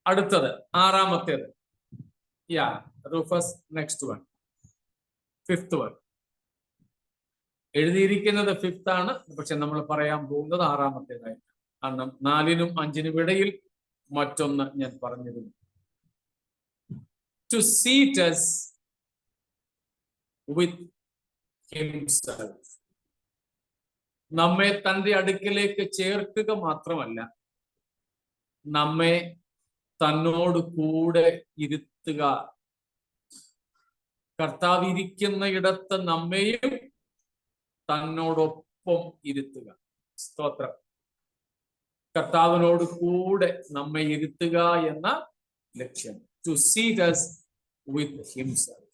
Speaker 1: അടുത്തത് 6-ാമത്തേത്. Next one, 5th one. എഴുതിയിരിക്കുന്നത് 5th ആണ്, പക്ഷെ നമ്മൾ പറയാൻ പോകുന്നത് 6-ാമത്തേതായിട്ട്. കാരണം 4-നും 5-നും ഇടയിൽ മറ്റൊന്ന് ഞാൻ പറഞ്ഞിരുന്നു. To seat us with himself. നമ്മെ തന്റെ അടുക്കലേക്ക് ചേർക്കുക മാത്രമല്ല, നമ്മെ തന്നോട് കൂടെ ഇരുത്തുക. കർത്താവ് ഇരിക്കുന്ന ഇടത്ത് നമ്മെയും തന്നോടൊപ്പം ഇരുത്തുക. സ്തോത്രം. കർത്താവിനോട് കൂടെ നമ്മെ ഇരുത്തുക എന്ന ലക്ഷ്യം. To seat us with himself.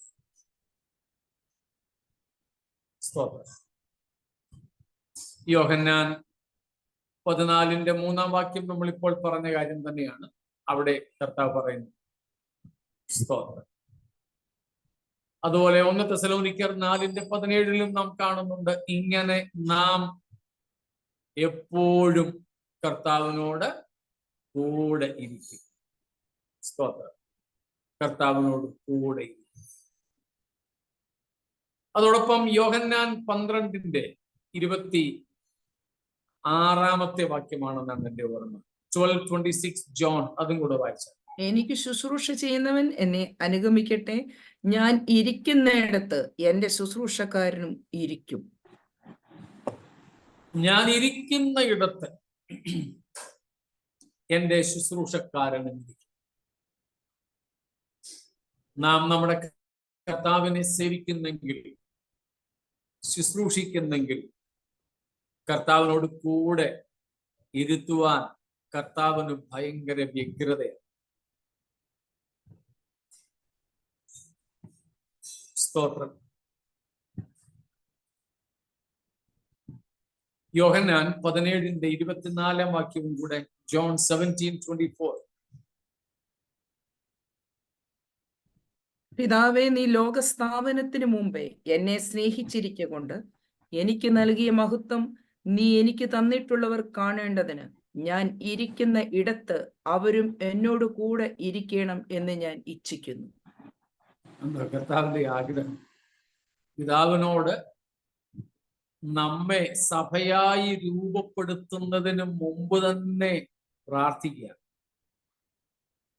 Speaker 1: സ്തോത്രം. യോഹന്നാൻ 14:3 നമ്മൾ ഇപ്പോൾ പറഞ്ഞ കാര്യം തന്നെയാണ് അവിടെ കർത്താവ് പറയുന്നത്. സ്തോത്രം. അതുപോലെ 1 തെസ്സലോനിക്കർ 4:17 നാം കാണുന്നുണ്ട്, ഇങ്ങനെ നാം എപ്പോഴും കർത്താവിനോട് കൂടെ ഇരിക്കും. സ്തോത്രം. കർത്താവിനോട് കൂടെ ഇരിക്കും. അതോടൊപ്പം യോഹന്നാൻ 12:26 വാക്യമാണെന്നാണ് എന്റെ ഓർമ്മ. 12:26 ജോൺ, അതും കൂടെ വായിച്ചാൽ.
Speaker 2: എനിക്ക് ശുശ്രൂഷ ചെയ്യുന്നവൻ എന്നെ അനുഗമിക്കട്ടെ, ഞാൻ ഇരിക്കുന്നിടത്ത് എന്റെ ശുശ്രൂഷക്കാരനും ഇരിക്കും.
Speaker 1: ഞാൻ ഇരിക്കുന്ന ഇടത്ത് എന്റെ ശുശ്രൂഷക്കാരനും ഇരിക്കും. നാം നമ്മുടെ കർത്താവിനെ സേവിക്കുന്നെങ്കിൽ, ശുശ്രൂഷിക്കുന്നെങ്കിൽ, കർത്താവിനോട് കൂടെ ഇരുത്തുവാൻ കർത്താവിന് ഭയങ്കര വ്യഗ്രതയാണ്. സ്തോത്രം. യോഹന്നാൻ 17:24 കൂടെ, ജോൺ 17:24.
Speaker 2: പിതാവേ, നീ ലോകസ്ഥാപനത്തിന് മുമ്പേ എന്നെ സ്നേഹിച്ചിരിക്കൊണ്ട് എനിക്ക് നൽകിയ മഹത്വം നീ എനിക്ക് തന്നിട്ടുള്ളവർ കാണേണ്ടതിന് ഞാൻ ഇരിക്കുന്ന ഇടത്ത് അവരും എന്നോട് കൂടെ ഇരിക്കണം എന്ന് ഞാൻ ഇച്ഛിക്കുന്നു.
Speaker 1: കർത്താവിന്റെ ആഗ്രഹം പിതാവിനോട് നമ്മെ സഭയായി രൂപപ്പെടുത്തുന്നതിന് മുമ്പ് തന്നെ പ്രാർത്ഥിക്കുക.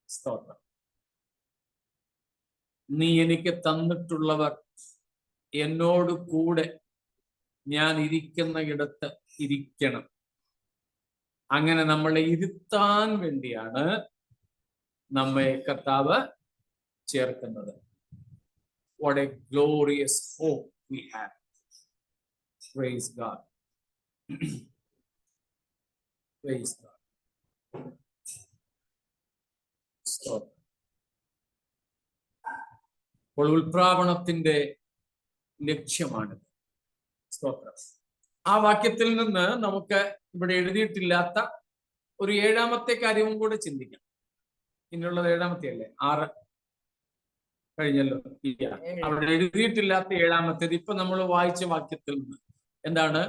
Speaker 1: സ്തോത്രം. നീ എനിക്ക് തന്നിട്ടുള്ളവർ എന്നോട് കൂടെ ഞാൻ ഇരിക്കുന്ന ഇടത്ത് ഇരിക്കണം. അങ്ങനെ നമ്മളെ ഇരുത്താൻ വേണ്ടിയാണ് നമ്മെ കർത്താവ് ചേർക്കുന്നത്. What a glorious hope we have. Praise God. Praise God. Stop. അപ്പോൾ ഉൽപ്രാവണത്തിന്റെ ലക്ഷ്യമാണ്. സ്തോത്രം. ആ വാക്യത്തിൽ നിന്ന് നമുക്ക് ഇവിടെ എഴുതിയിട്ടില്ലാത്ത ഒരു 7ാമത്തെ കാര്യവും കൂടെ ചിന്തിക്കാം. ഇനിയുള്ളത് 7ാമത്തെ അല്ലേ? 6 കഴിഞ്ഞല്ലോ. അവിടെ എഴുതിയിട്ടില്ലാത്ത 7ാമത്തേത് ഇപ്പൊ നമ്മൾ വായിച്ച വാക്യത്തിൽ നിന്ന് എന്താണ്?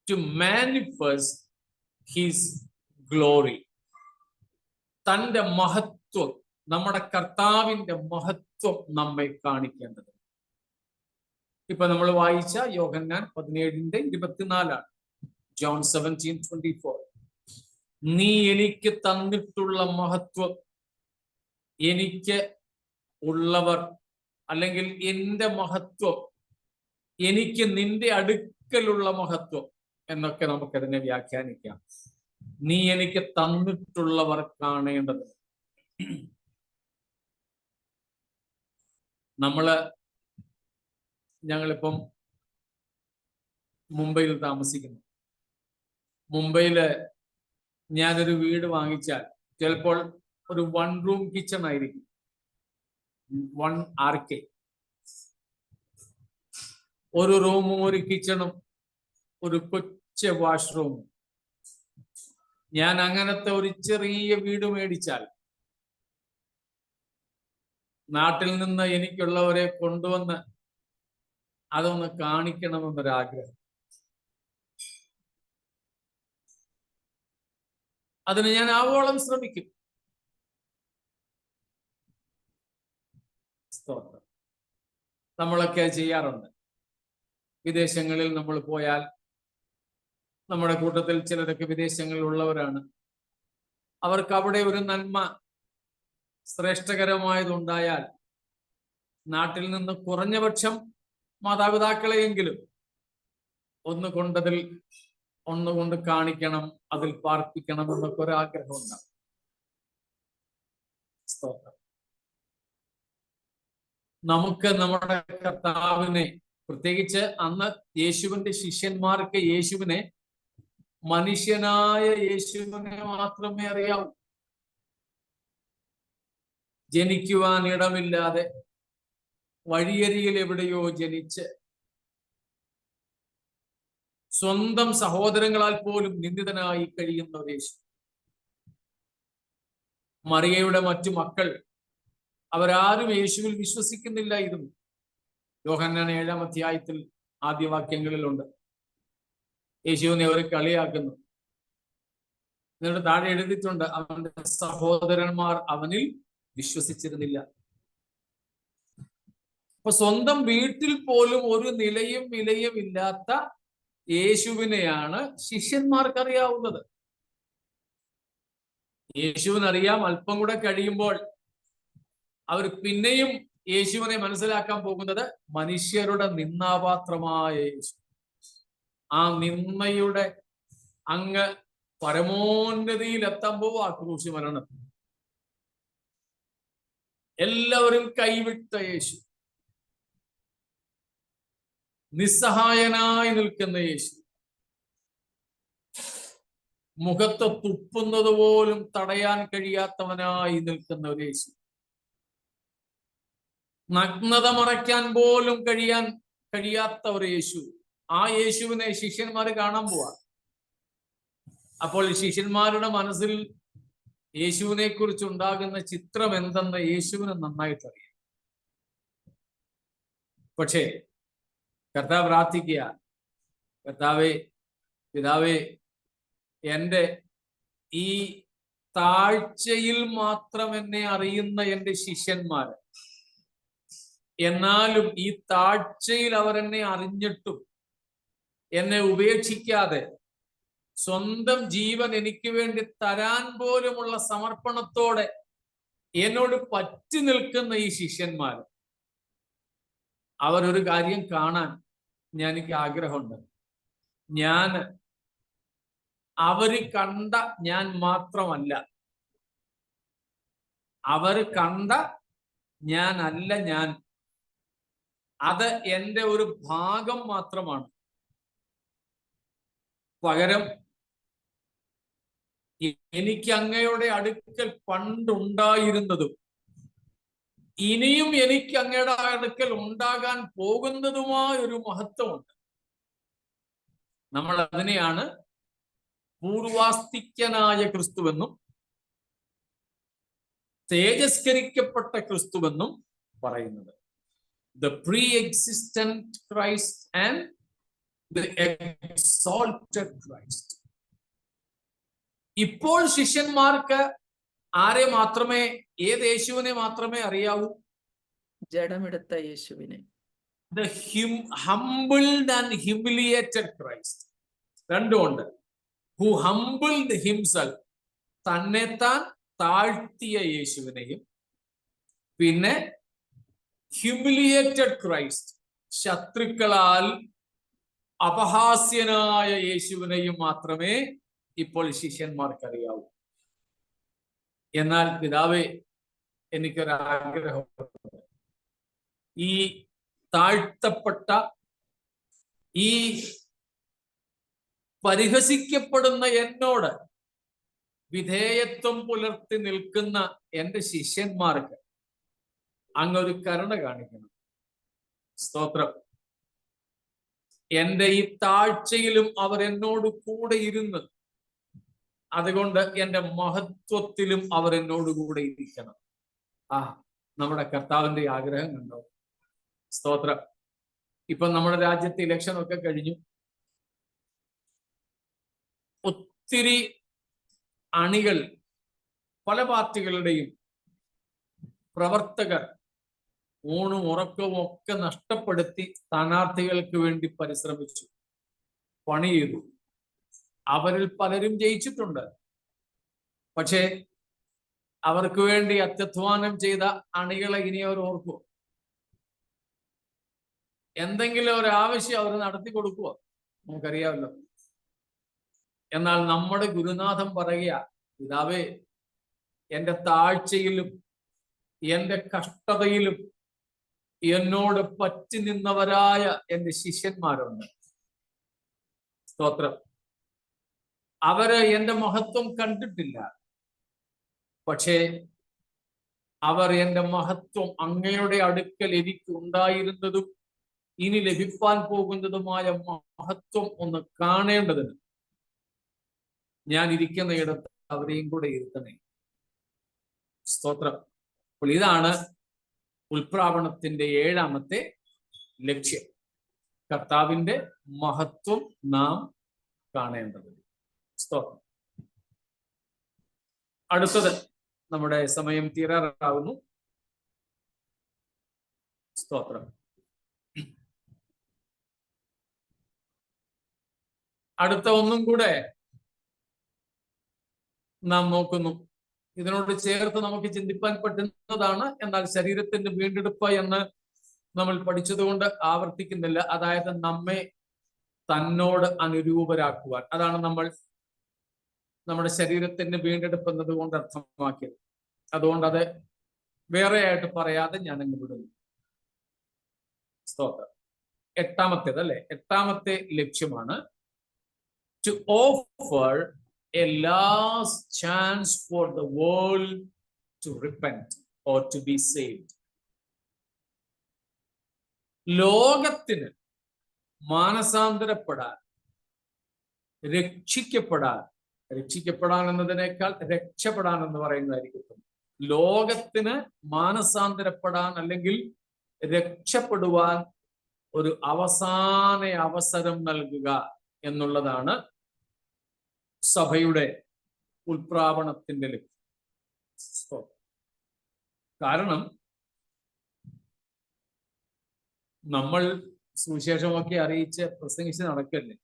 Speaker 1: To manifest his glory. തന്റെ മഹത്വം, നമ്മുടെ കർത്താവിന്റെ മഹത്വം നമ്മെ കാണിക്കേണ്ടത്. ഇപ്പൊ നമ്മൾ വായിച്ച യോഹന്നാൻ 17:24, ജോൺ 17:24. നീ എനിക്ക് തന്നിട്ടുള്ള മഹത്വം, എനിക്ക് ഉള്ളവർ, അല്ലെങ്കിൽ എന്റെ മഹത്വം, എനിക്ക് നിന്റെ അടുക്കലുള്ള മഹത്വം എന്നൊക്കെ നമുക്കതിനെ വ്യാഖ്യാനിക്കാം. നീ എനിക്ക് തന്നിട്ടുള്ളവർ കാണേണ്ടത്. ഞങ്ങളിപ്പം മുംബൈയിൽ താമസിക്കുന്നു. മുംബൈയില് ഞാനൊരു വീട് വാങ്ങിച്ചാൽ ചിലപ്പോൾ ഒരു 1 റൂം കിച്ചൺ ആയിരിക്കും, 1 RK. ഒരു റൂമും ഒരു കിച്ചണും ഒരു കൊച്ചു വാഷ്റൂമും. ഞാൻ അങ്ങനത്തെ ഒരു ചെറിയ വീട് മേടിച്ചാൽ നാട്ടിൽ നിന്ന് എനിക്കുള്ളവരെ കൊണ്ടുവന്ന് അതൊന്ന് കാണിക്കണമെന്നൊരാഗ്രഹം. അതിന് ഞാൻ ആവോളം ശ്രമിക്കും. സ്തോത്രം. നമ്മളൊക്കെ ചെയ്യാറുണ്ട്. വിദേശങ്ങളിൽ നമ്മൾ പോയാൽ, നമ്മുടെ കൂട്ടത്തിൽ ചിലരൊക്കെ വിദേശങ്ങളിലുള്ളവരാണ്, അവർക്ക് അവിടെ ഒരു നന്മ ശ്രേഷ്ഠകരമായതുണ്ടായാൽ നാട്ടിൽ നിന്ന് കുറഞ്ഞപക്ഷം മാതാപിതാക്കളെയെങ്കിലും ഒന്നുകൊണ്ട് കാണിക്കണം, അതിൽ പാർപ്പിക്കണം എന്നൊക്കെ ഒരാഗ്രഹം ഉണ്ടാവും. സ്തോത്രം. നമുക്ക് നമ്മുടെ കർത്താവിനെ, പ്രത്യേകിച്ച് അന്ന് യേശുവിന്റെ ശിഷ്യന്മാർക്ക് യേശുവിനെ, മനുഷ്യനായ യേശുവിനെ മാത്രമേ അറിയാവൂ. ജനിക്കുവാൻ ഇടമില്ലാതെ വഴിയരികിൽ എവിടെയോ ജനിച്ച് സ്വന്തം സഹോദരങ്ങളാൽ പോലും നിന്ദിതനായി കഴിയുന്ന ഒരു യേശു. മറിയയുടെ മറ്റു മക്കൾ അവരാരും യേശുവിൽ വിശ്വസിക്കുന്നില്ലായിരുന്നു. യോഹന്നാൻ 7-ാം അധ്യായത്തിൽ ആദ്യ വാക്യങ്ങളിലുണ്ട്. യേശുവിനെ അവർ കളിയാക്കുന്നു. എന്നിട്ട് താഴെ എഴുതിയിട്ടുണ്ട്, അവന്റെ സഹോദരന്മാർ അവനിൽ വിശ്വസിച്ചിരുന്നില്ല. അപ്പൊ സ്വന്തം വീട്ടിൽ പോലും ഒരു നിലയും വിലയും ഇല്ലാത്ത യേശുവിനെയാണ് ശിഷ്യന്മാർക്കറിയാവുന്നത്. യേശുവിനറിയാം. അല്പം കൂടെ കഴിയുമ്പോൾ അവർ പിന്നെയും യേശുവിനെ മനസ്സിലാക്കാൻ പോകുന്നത് മനുഷ്യരുടെ നിന്ദാപാത്രമായ യേശു. ആ നിന്ദയുടെ അങ്ങ് പരമോന്നതിയിൽ എത്തുമ്പോ ആ ക്രൂശ് മരണം. എല്ലാവരും കൈവിട്ട യേശു, നിസ്സഹായനായി നിൽക്കുന്ന യേശു, മുഖത്ത് തുപ്പുന്നത് പോലും തടയാൻ കഴിയാത്തവനായി നിൽക്കുന്ന ഒരു യേശു, നഗ്നത മറയ്ക്കാൻ പോലും കഴിയാത്ത ഒരു യേശു. ആ യേശുവിനെ ശിഷ്യന്മാർ കാണാൻ പോവാ. അപ്പോൾ ശിഷ്യന്മാരുടെ മനസ്സിൽ യേശുവിനെ കുറിച്ച് ഉണ്ടാകുന്ന ചിത്രം എന്തെന്ന് യേശുവിന് നന്നായിട്ടറിയാം. പക്ഷേ കർത്താവ് പ്രാർത്ഥിക്കുക, കർത്താവേ, പിതാവേ, എൻ്റെ ഈ താഴ്ചയിൽ മാത്രം എന്നെ അറിയുന്ന എൻ്റെ ശിഷ്യന്മാര്, എന്നാലും ഈ താഴ്ചയിൽ അവരെന്നെ അറിഞ്ഞിട്ടും എന്നെ ഉപേക്ഷിക്കാതെ സ്വന്തം ജീവൻ എനിക്ക് വേണ്ടി തരാൻ പോലുമുള്ള സമർപ്പണത്തോടെ എന്നോട് പറ്റി നിൽക്കുന്ന ഈ ശിഷ്യന്മാർ, അവരൊരു കാര്യം കാണാൻ എനിക്ക് ആഗ്രഹമുണ്ട്. അവര് കണ്ട ഞാൻ മാത്രമല്ല, അവര് കണ്ട ഞാനല്ല ഞാൻ. അത് എൻ്റെ ഒരു ഭാഗം മാത്രമാണ്. പകരം എനിക്ക് അങ്ങയുടെ അടുക്കൽ പണ്ടുണ്ടായിരുന്നതും ഇനിയും എനിക്ക് അങ്ങയുടെ അടുക്കൽ ഉണ്ടാകാൻ പോകുന്നതുമായ ഒരു മഹത്വമുണ്ട്. നമ്മൾ അതിനെയാണ് പൂർവാസ്തിക്യനായ ക്രിസ്തുവെന്നും തേജസ്കരിക്കപ്പെട്ട ക്രിസ്തുവെന്നും പറയുന്നത്. The pre-existent Christ and the exalted Christ. ഇപ്പോൾ ശിഷ്യന്മാർക്ക് ആരെ മാത്രമേ, ഏത് യേശുവിനെ മാത്രമേ അറിയാവൂ?
Speaker 2: ജഡമെടുത്ത യേശുവിനെ.
Speaker 1: The humbled and humiliated Christ. രണ്ടുമുണ്ട്. Who humbled himself, തന്നെത്താൻ താഴ്ത്തിയ യേശുവിനെയും, പിന്നെ ഹ്യൂമിലിയേറ്റഡ് ക്രൈസ്റ്റ്, ശത്രുക്കളാൽ അപഹാസ്യനായ യേശുവിനെയും മാത്രമേ ഇപ്പോൾ ശിഷ്യന്മാർക്കറിയാവൂ. എന്നാൽ പിതാവേ, എനിക്കൊരാഗ്രഹമുണ്ട്. ഈ താഴ്ത്തപ്പെട്ട, ഈ പരിഹസിക്കപ്പെടുന്ന എന്നോട് വിധേയത്വം പുലർത്തി നിൽക്കുന്ന എൻ്റെ ശിഷ്യന്മാർക്ക് അങ്ങൊരു കരുണ കാണിക്കണം. സ്തോത്രം. എൻ്റെ ഈ താഴ്ചയിലും അവർ എന്നോട് കൂടെ ഇരുന്ന്, അതുകൊണ്ട് എൻ്റെ മഹത്വത്തിലും അവർ എന്നോട് കൂടെ ഇരിക്കണം. നമ്മുടെ കർത്താവിന്റെ ആഗ്രഹം കണ്ടോ? സ്തോത്രം. ഇപ്പൊ നമ്മുടെ രാജ്യത്തെ ഇലക്ഷൻ ഒക്കെ കഴിഞ്ഞു. ഒത്തിരി അണികൾ, പല പാർട്ടികളുടെയും പ്രവർത്തകർ ഊണും ഉറക്കവും ഒക്കെ നഷ്ടപ്പെടുത്തി സ്ഥാനാർത്ഥികൾക്ക് വേണ്ടി പരിശ്രമിച്ചു, പണി ചെയ്തു. അവരിൽ പലരും ജയിച്ചിട്ടുണ്ട്. പക്ഷേ അവർക്ക് വേണ്ടി അത്യധ്വാനം ചെയ്ത അണികളെ ഇനി അവർ ഓർക്കുമോ? എന്തെങ്കിലും ഒരു ആവശ്യം അവർ നടത്തി കൊടുക്കുമോ? നമുക്കറിയാമല്ലോ. എന്നാൽ നമ്മുടെ ഗുരുനാഥൻ പറയുക, പിതാവേ, എന്റെ താഴ്ചയിലും എന്റെ കഷ്ടതയിലും എന്നോട് പറ്റി നിന്നവരായ എന്റെ ശിഷ്യന്മാരുണ്ട്. സ്തോത്രം. അവര് എന്റെ മഹത്വം കണ്ടിട്ടില്ല, പക്ഷേ അവർ എന്റെ മഹത്വം അങ്ങയുടെ അടുക്കൽ എനിക്ക് ഉണ്ടായിരുന്നതും ഇനി ലഭിക്കാൻ പോകുന്നതുമായ മഹത്വം ഒന്ന് കാണേണ്ടതിന് ഞാൻ ഇരിക്കുന്നയിടത്ത് അവരെയും കൂടെ ഇരുത്തണേ. സ്തോത്രം. അപ്പോൾ ഇതാണ് ഉൽപ്രാവണത്തിന്റെ 7ാമത്തെ ലക്ഷ്യം. കർത്താവിന്റെ മഹത്വം നാം കാണേണ്ടത്. സ്തോത്രം. അടുത്തത്, നമ്മുടെ സമയം തീരാറാവുന്നു. സ്തോത്രം. അടുത്ത ഒന്നും കൂടെ നാം നോക്കുന്നു. ഇതിനോട് ചേർത്ത് നമുക്ക് ചിന്തിപ്പാൻ പറ്റുന്നതാണ്. എന്നാൽ ശരീരത്തിന്റെ വീണ്ടെടുപ്പ് എന്ന് നമ്മൾ പഠിച്ചതുകൊണ്ട് ആവർത്തിക്കുന്നില്ല. അതായത് നമ്മെ തന്നോട് അനുരൂപരാക്കുവാൻ. അതാണ് നമ്മൾ നമ്മുടെ ശരീരത്തിന്റെ വീണ്ടെടുപ്പ് എന്നതുകൊണ്ട് അർത്ഥമാക്കിയത്. അതുകൊണ്ട് അത് വേറെ ആയിട്ട് പറയാതെ ഞാൻ അങ്ങ് വിടുന്നു. സ്തോത്രം. 8ാമത്തേത് അല്ലെ, 8ാമത്തെ ലക്ഷ്യമാണ് to offer a last chance for the world to repent or to be saved. ലോകത്തിന് മാനസാന്തരപ്പെടാൻ, രക്ഷിക്കപ്പെടാൻ എന്നതിനേക്കാൾ രക്ഷപ്പെടാൻ എന്ന് പറയുന്നതായിരിക്കും. ലോകത്തിന് മാനസാന്തരപ്പെടാൻ അല്ലെങ്കിൽ രക്ഷപ്പെടുവാൻ ഒരു അവസാന അവസരം നൽകുക എന്നുള്ളതാണ് സഭയുടെ ഉൽപ്രാവണത്തിന്റെ ലക്ഷ്യം. കാരണം നമ്മൾ സുവിശേഷമൊക്കെ അറിയിച്ച് പ്രസംഗിച്ച് നടക്കല്ലേ.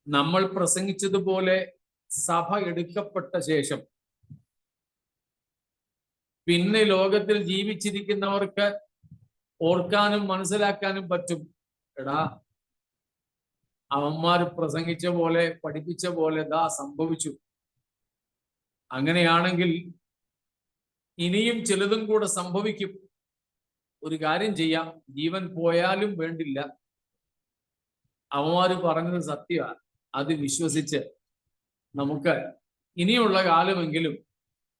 Speaker 1: നമ്മൾ പ്രസംഗിച്ചതുപോലെ സഭ എടുക്കപ്പെട്ട ശേഷം പിന്നെ ലോകത്തിൽ ജീവിച്ചിരിക്കുന്നവർക്ക് ഓർക്കാനും മനസ്സിലാക്കാനും പറ്റും, എടാ അവന്മാര് പ്രസംഗിച്ച പോലെ പഠിപ്പിച്ച പോലെ ദാ സംഭവിച്ചു. അങ്ങനെയാണെങ്കിൽ ഇനിയും ചിലതും കൂടെ സംഭവിക്കും. ഒരു കാര്യം ചെയ്യാം, ജീവൻ പോയാലും വേണ്ടില്ല, അവന്മാര് പറഞ്ഞത് സത്യമാണ്, അത് വിശ്വസിച്ച് നമുക്ക് ഇനിയുള്ള കാലമെങ്കിലും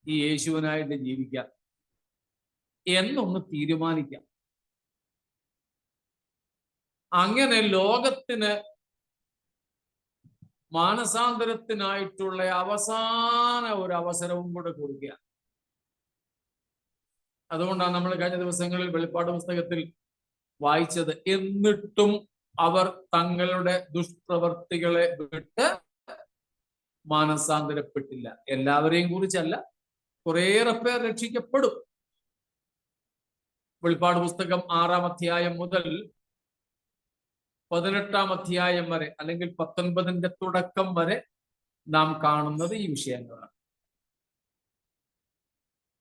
Speaker 1: ഈ യേശുവിനായിട്ട് ജീവിക്കാം എന്നൊന്ന് തീരുമാനിക്കാം. അങ്ങനെ ലോകത്തിന് മാനസാന്തരത്തിനായിട്ടുള്ള അവസാന ഒരു അവസരവും കൂടെ കൊടുക്കുക. അതുകൊണ്ടാണ് നമ്മൾ കഴിഞ്ഞ ദിവസങ്ങളിൽ വെളിപ്പാട് പുസ്തകത്തിൽ വായിച്ചത്, എന്നിട്ടും അവർ തങ്ങളുടെ ദുഷ്പ്രവർത്തികളെ വിട്ട് മാനസാന്തരപ്പെട്ടില്ല. എല്ലാവരെയും കുറിച്ചല്ല, കുറേയേറെ പേർ രക്ഷിക്കപ്പെടും. വെളിപ്പാട് പുസ്തകം 6-ാം അധ്യായം മുതൽ 18-ാം അധ്യായം വരെ അല്ലെങ്കിൽ 19-ന്റെ തുടക്കം വരെ നാം കാണുന്നത് ഈ വിഷയങ്ങളാണ്.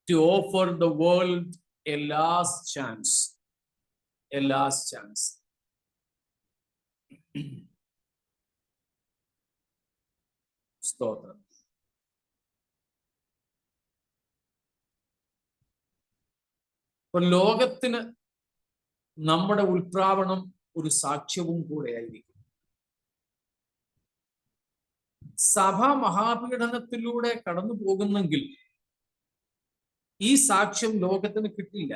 Speaker 1: To offer the world a last chance. A last chance. സ്തോത്രം. ലോകത്തിന് നമ്മുടെ ഉൽപ്രാവണം ഒരു സാക്ഷ്യവും കൂടെ ആയിരിക്കും. സഭ മഹാപീഡനത്തിലൂടെ കടന്നു പോകുന്നെങ്കിൽ ഈ സാക്ഷ്യം ലോകത്തിന് കിട്ടില്ല.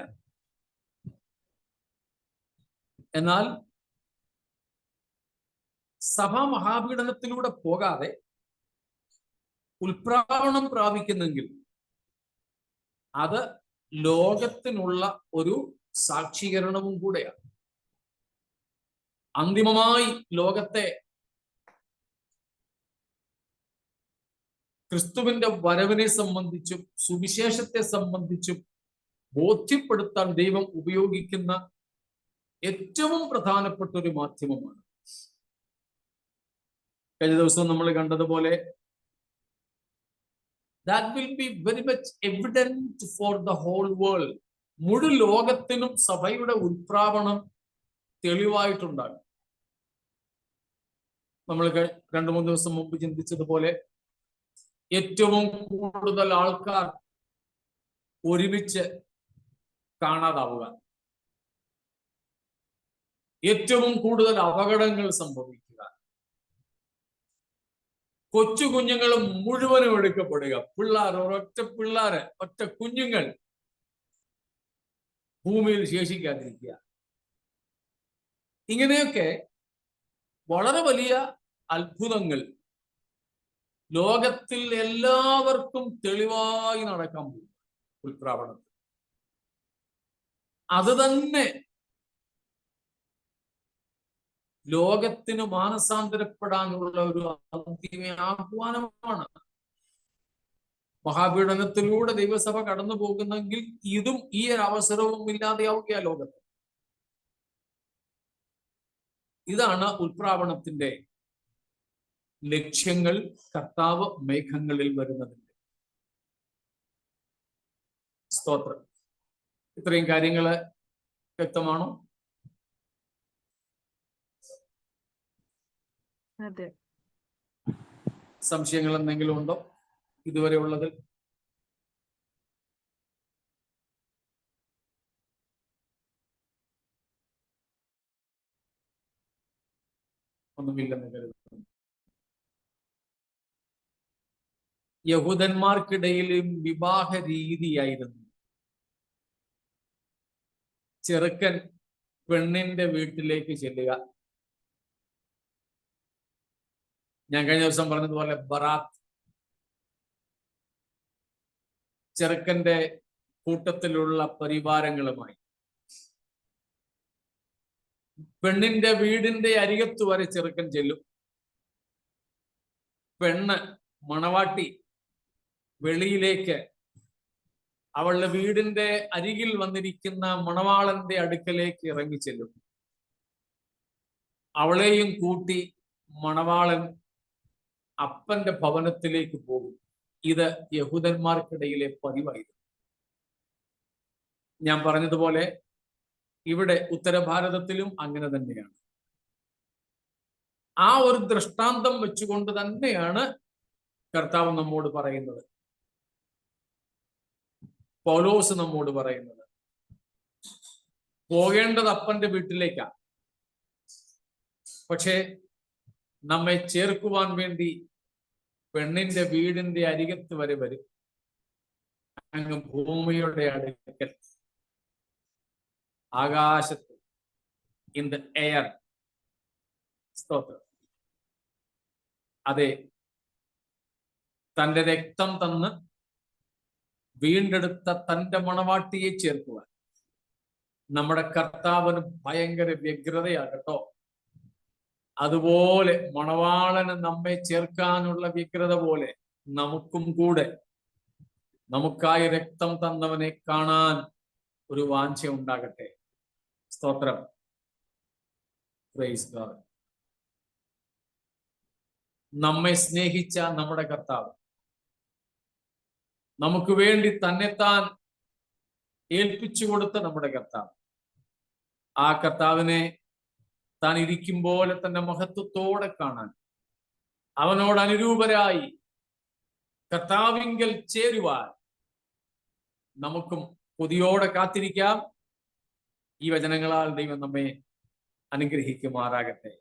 Speaker 1: എന്നാൽ സഭ മഹാപീഡനത്തിലൂടെ പോകാതെ ഉൽപ്രാവണം പ്രാപിക്കുന്നെങ്കിൽ അത് ലോകത്തിനുള്ള ഒരു സാക്ഷീകരണവും കൂടെയാണ്. അന്തിമമായി ലോകത്തെ ക്രിസ്തുവിന്റെ വരവിനെ സംബന്ധിച്ചും സുവിശേഷത്തെ സംബന്ധിച്ചും ബോധ്യപ്പെടുത്താൻ ദൈവം ഉപയോഗിക്കുന്ന ഏറ്റവും പ്രധാനപ്പെട്ട ഒരു മാധ്യമമാണ്. കഴിഞ്ഞ ദിവസം നമ്മൾ കണ്ടതുപോലെ that will be very much evident for the whole world. മുഴു ലോകത്തിനും സഭയുടെ ഉൽപ്രാവണം തെളിവായിട്ടുണ്ടാകും. നമ്മൾ 2-3 ദിവസം മുമ്പ് ചിന്തിച്ചതുപോലെ ഏറ്റവും കൂടുതൽ ആൾക്കാർ ഒരുമിച്ച് കാണാതാവുക, ഏറ്റവും കൂടുതൽ അപകടങ്ങൾ സംഭവിക്കുക, കൊച്ചു കുഞ്ഞുങ്ങൾ മുഴുവനും എടുക്കപ്പെടുക, ഒറ്റ കുഞ്ഞുങ്ങൾ ഭൂമിയിൽ ശേഷിക്കാതിരിക്കുക, ഇങ്ങനെയൊക്കെ വളരെ വലിയ അത്ഭുതങ്ങൾ ലോകത്തിൽ എല്ലാവർക്കും തെളിവായി നടക്കാൻ പോകും ഉൽപ്രാവണത്തിൽ. അത് തന്നെ ലോകത്തിന് മാനസാന്തരപ്പെടാനുള്ള ഒരു അന്തിമ ആഹ്വാനമാണ്. മഹാപീഡനത്തിലൂടെ ദൈവസഭ കടന്നു പോകുന്നെങ്കിൽ ഇതും ഈ ഒരു അവസരവും ഇല്ലാതെയാവുകയാ ലോകത്ത്. ഇതാണ് ഉൽപ്രാവണത്തിന്റെ ലക്ഷ്യങ്ങൾ. കർത്താവ് മേഘങ്ങളിൽ വരുന്നതിന്റെ സ്തോത്രം. ഇത്രയും കാര്യങ്ങള് വ്യക്തമാണോ?
Speaker 2: അതെ.
Speaker 1: സംശയങ്ങൾ എന്തെങ്കിലും ഉണ്ടോ ഇതുവരെ ഉള്ളത്? ഒന്നുമില്ലെന്ന് കരുതുന്നു. യഹൂദന്മാർക്കിടയിലും വിവാഹ രീതിയായിരുന്നു ചെറുക്കൻ പെണ്ണിന്റെ വീട്ടിലേക്ക് ചെല്ലുക. ഞാൻ കഴിഞ്ഞ ദിവസം പറഞ്ഞതുപോലെ ബറാത്ത്, ചെറുക്കന്റെ കൂട്ടത്തിലുള്ള പരിവാരങ്ങളുമായി പെണ്ണിന്റെ വീടിന്റെ അരികത്ത് വരെ ചെറുക്കൻ ചെല്ലും. പെണ്ണ് മണവാട്ടി വെളിയിലേക്ക് അവളുടെ വീടിന്റെ അരികിൽ വന്നിരിക്കുന്ന മണവാളന്റെ അടുക്കലേക്ക് ഇറങ്ങി ചെല്ലും. അവളെയും കൂട്ടി മണവാളൻ അപ്പന്റെ ഭവനത്തിലേക്ക് പോകും. ഇത് യഹൂദന്മാർക്കിടയിലെ പതിവായിരുന്നു. ഞാൻ പറഞ്ഞതുപോലെ ഇവിടെ ഉത്തരഭാരതത്തിലും അങ്ങനെ തന്നെയാണ്. ആ ഒരു ദൃഷ്ടാന്തം വെച്ചുകൊണ്ട് തന്നെയാണ് കർത്താവ് നമ്മോട് പറയുന്നത്, പൗലോസ് നമ്മോട് പറയുന്നത്. പോകേണ്ടത് അപ്പന്റെ വീട്ടിലേക്കാണ്, പക്ഷെ നമ്മെ ചേർക്കുവാൻ വേണ്ടി പെണ്ണിന്റെ വീടിന്റെ അരികത്ത് വരെ വരും, അങ്ങ് ഭൂമിയുടെ അടുക്കൽ, ആകാശത്ത്, ഇൻ ദ എയർ. സ്തോത്രം. അതെ, തന്റെ രക്തം തന്ന് വീണ്ടെടുത്ത തന്റെ മണവാട്ടിയെ ചേർക്കുവാൻ നമ്മുടെ കർത്താവിന് ഭയങ്കര വ്യഗ്രതയാകട്ടോ. അതുപോലെ മണവാളന് നമ്മെ ചേർക്കാനുള്ള വ്യഗ്രത പോലെ നമുക്കും കൂടെ നമുക്കായി രക്തം തന്നവനെ കാണാൻ ഒരു വാഞ്ച ഉണ്ടാകട്ടെ. സ്തോത്രം. Praise God. നമ്മെ സ്നേഹിച്ച നമ്മുടെ കർത്താവ്, നമുക്ക് വേണ്ടി തന്നെത്താൻ ഏൽപ്പിച്ചു കൊടുത്ത നമ്മുടെ കർത്താവ്, ആ കർത്താവിനെ താൻ ഇരിക്കും പോലെ തന്നെ മഹത്വത്തോടെ കാണാൻ, അവനോട് അനുരൂപരായി കർത്താവിങ്കൽ ചേരുവാൻ നമുക്കും കൊതിയോടെ കാത്തിരിക്കാം. ഈ വചനങ്ങളാൽ ദൈവം നമ്മെ അനുഗ്രഹിക്കുമാറാകട്ടെ.